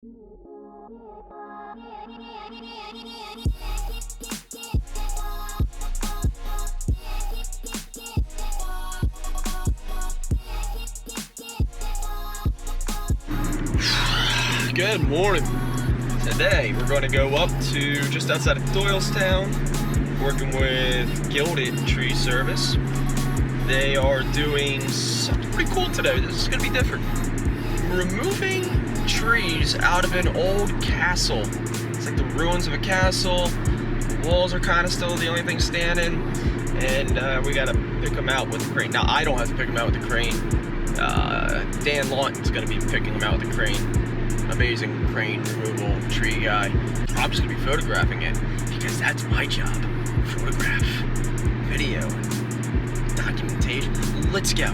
Good morning. Today we're going to go up to just outside of Doylestown, working with Gilded Tree Service. They are doing something pretty cool today. This is going to be different. Removing trees out of an old castle. It's like the ruins of a castle. The walls are kind of still the only thing standing, and we got to pick them out with a crane. Now I don't have to pick them out with a crane. Dan Lawton's going to be picking them out with a crane. Amazing crane removal tree guy. I'm just gonna be photographing it because that's my job. Photograph, video, documentation. Let's go.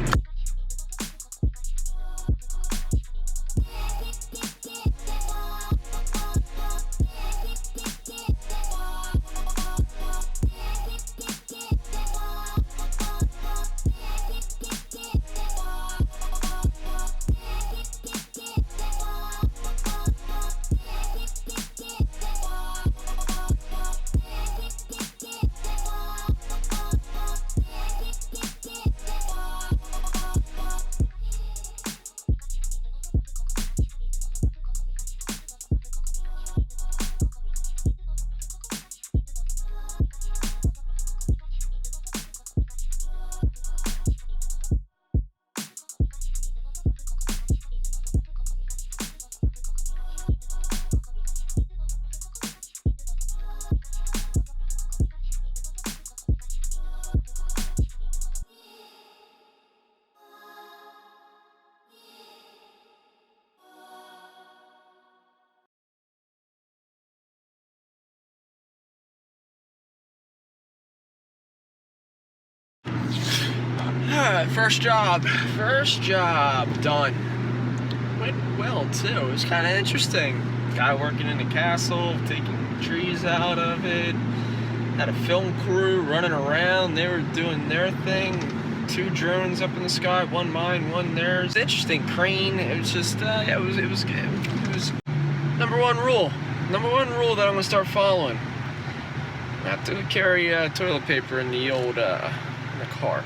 First job done. Went well too. It was kind of interesting. Guy working in the castle, taking trees out of it. Had a film crew running around. They were doing their thing. 2 drones up in the sky, one mine, one theirs. Interesting crane. It was just, yeah, it was good. It was number one rule that I'm gonna start following. I have to carry toilet paper in the old in the car.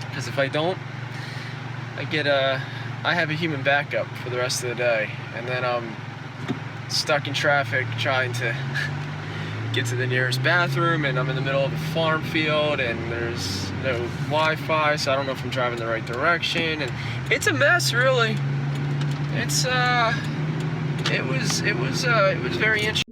Because if I don't, I have a human backup for the rest of the day, and then I'm stuck in traffic trying to get to the nearest bathroom, and I'm in the middle of a farm field, and there's no Wi-Fi, so I don't know if I'm driving the right direction, and it's a mess, really. It was very interesting.